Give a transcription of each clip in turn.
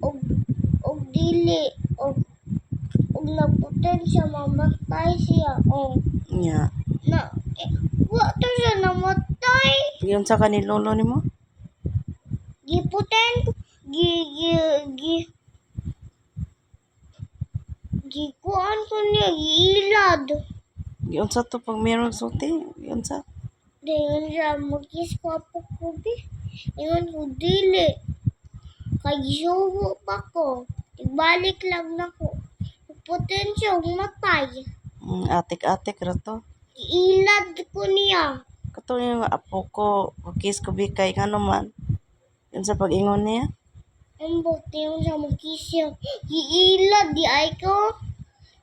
og og dili og nagpotensya mamatay siya. Nya. Na wa to siya namatay. Yun sa kanil lolo nimo? Gipoten gi gi gi gikuan ko niya giilad. Yun sa to pag meron sulti. Yun sa. Dayon siya magkis ko apo ko bi. Ingon ko dili. Kay gisugo pa ko. Igbalik lang na ko. Potensya og matay. Atik-atik ra to. Giilad ko niya. Kato yung apo ko. Kukis ko bikay nga naman. Yun sa pag-ingon niya. Ambot yung siya magkis siya. Giilad di ay ko.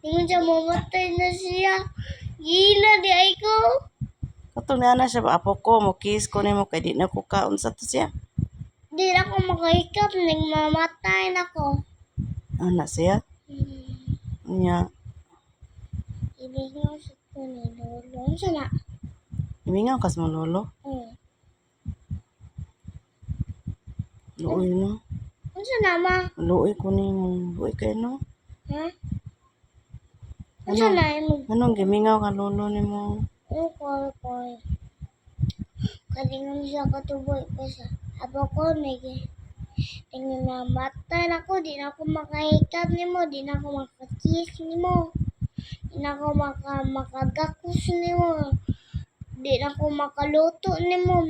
Ingon siya mamatay na siya. Giilad di ay ko. Kato na na siya. Apo ko. Mukis ko nimo kay di na ko kaon sa to siya. Di na ko makahikap. Nagmamatay na ko. Ana siya. Nya. Ibigay sa ko ni Lolo. Ano siya na? Imingaw kas mo lolo. Luoy no. Ano siya na ma? Luoy ko nimo. Luoy kay no. Ha? Ano siya na? Anong gimingaw ka lolo nimo? Ano ko? Kalingon siya katuboy ko sa abo ko nage. Tingnan na matay na ko. Di na ako makahikap ni mo. Di na ako makakis ni mo. Di na ako makagakus ni mo. Di na ako makaluto ni mo.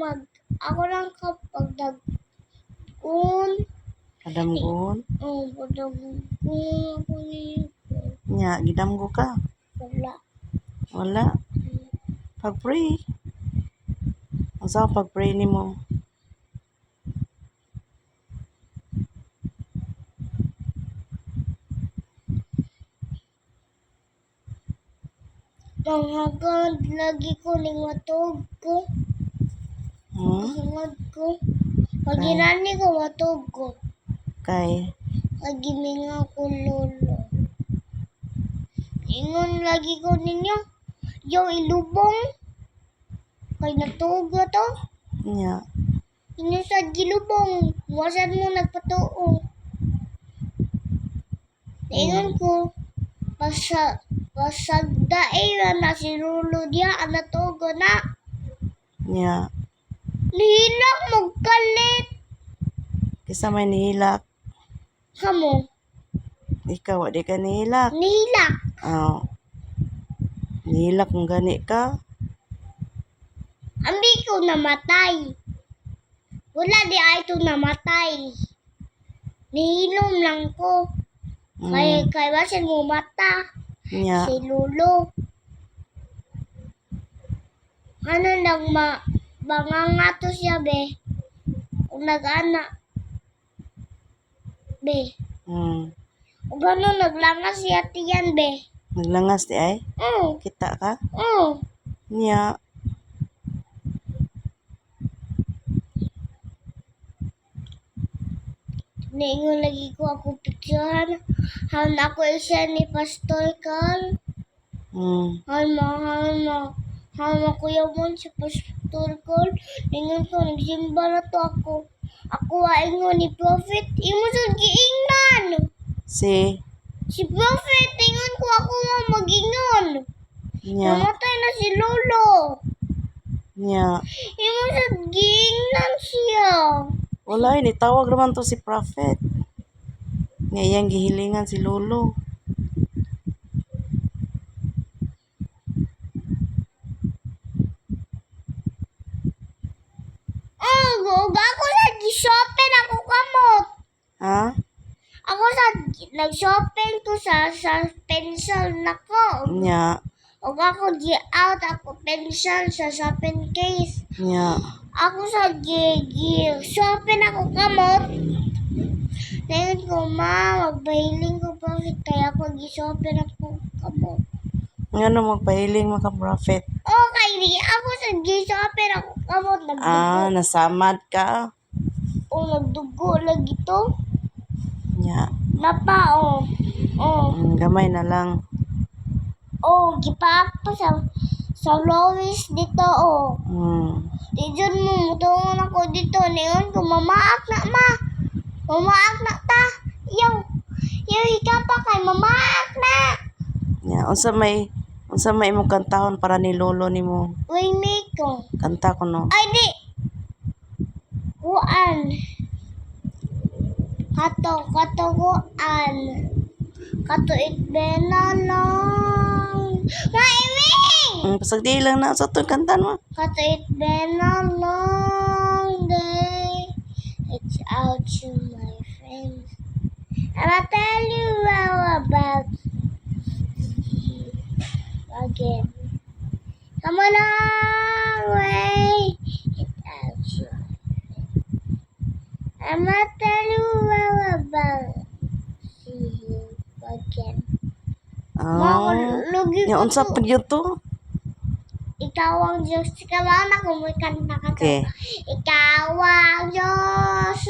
Ako lang kapag dagkun. Kadamgon. Padagkun ako niyo. Nya gidamgo ka. Wala. Wala. Pag-pray. Asa pag-pray nimo? Manghagad lagi ko ning matug ko. Hangad ko. Pag inani ko matug ko. Kay Lagi mingaw ko lolo. Ingon lagi ko ninyo. Yung ilubong. Kay natuga to. nya Inyo sa gilubong. Wasan mo nagpatuo. Ingon ko. Pasagdae na si lolo diya. Anatuga na. nya Nihilak mo kalit. kisa may nihilak. Hamo. Ikaw wa di ka nihilak. Nihilak. Nihilak kung gani ka. Ambi ko namatay. Wala di ay ito namatay. Nihilom lang ko. Kay basin mo mata. Nya Si Lolo. Ano nang bangangato siya be. Kung nag-ana. Be. O gano'n naglangas siya tiyan be. naglangas di ay. Oo. Kita ka. Oo. Nya Niingon lagi ko ako picturehan. Han ako isa ni Pastor Carl. Han kuya mo si Pastor Carl. Niingon ko nagsimba na to ako. Ako ingon ni Prophet. Imo sa giingnan. Si Prophet. Ingon ko ako mag-ingon. nya Namatay na si Lolo. nya Imo sa giingnan siya. wala ni tawag naman to si prophet. Nga iyang gihilingan si lolo. Ug ako sa gi-shopping ako kamot. Ha? Ako sa nag-shopping ko sa pencil nako. Nya Ug ako gi-out ako pencil sa shopping case. nya Ako sa shopping ako kamot. Ngayon ko magpahiling ko Prophet kaya ako gi-shopping ako kamot. ngano magpahiling maka prophet. Okay, ako sa gi-shopping ako kamot. Nasamad ka. Nagdugo lagi to. Nya Napa gamay na lang. Gipaak pa sa Lois dito Di dyan mo mutungon ako dito. Niyon ko mamaak na ma. Mamaak na ta. Yaw, yaw ikaw pa kay mamaak na. Ya, unsa may imong kantahon para ni lolo nimo. Waymaker. Kanta ko no. Ay di. Kuan. Kato kuan. Kato itbena lang. Maiming! Pasag di lang na sa to kantan mo. Kato itbena long day. It's out to my friends. I'ma tell you all about you again. Come on way. It's out to I'ma tell you all about you again. Ah. Lugi Ya ko unsa to. pud yun to? Ikaw ang Diyos. Ikaw na kumikanta ka to. Okay. Ikaw ang Diyos,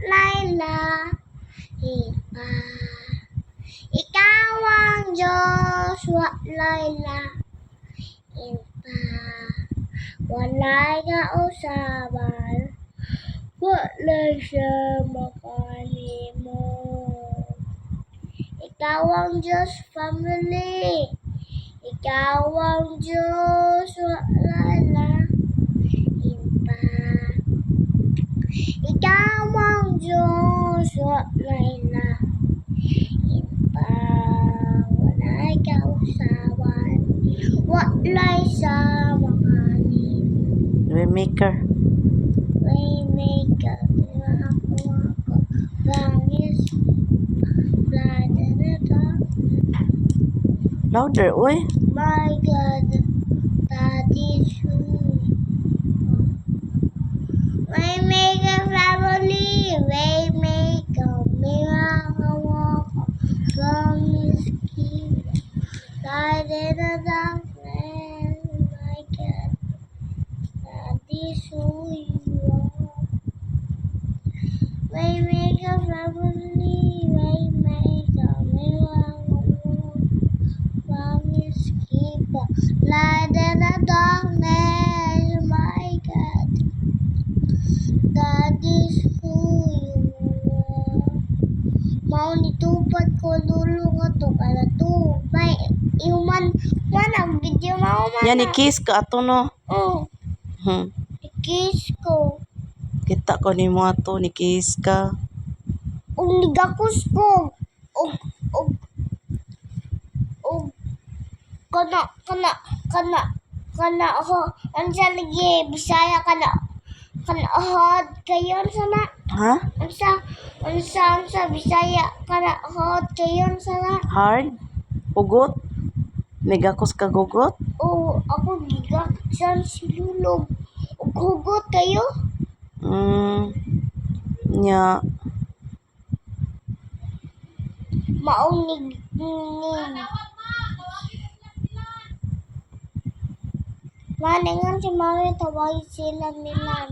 Laila. Iba. Ikaw ang Diyos, Laila. Iba. Walay kausaban. Walay siya makanimo. Ikaw ang Diyos, family. Ikaw ang Diyos, wala iba. Ikaw ang Diyos, wala iba. Wala'y kausawan, wala'y sama kanin. Waymaker. Waymaker, ako, bangis, blood in the dark. Louder, oy. My God, that is who Waymaker family, Waymaker, miracle worker, promise keeper, light in the darkness. My God, that is who you are. Waymaker family, Waymaker, miracle worker, promise keeper, light in the darkness. My God, that is who you are. Mao nitupad ko lulo ko to para to. May iuman man ang video mao man. Yan ni kiss ka ato no. Oh, kiss ko. Kita ko nimo ato ni kiss ka. Og nigakos ko. Og kana ho ansa lagi Bisaya kana hod kayon sana. Ha? Ansa Bisaya kana hod kayon sana. Hard? Ugot? Megakos ka gugot? Oh, ako gigaksan si Lulog. Og hugot kayo? Nya. Maong Manengan si Mami tawag sila nila.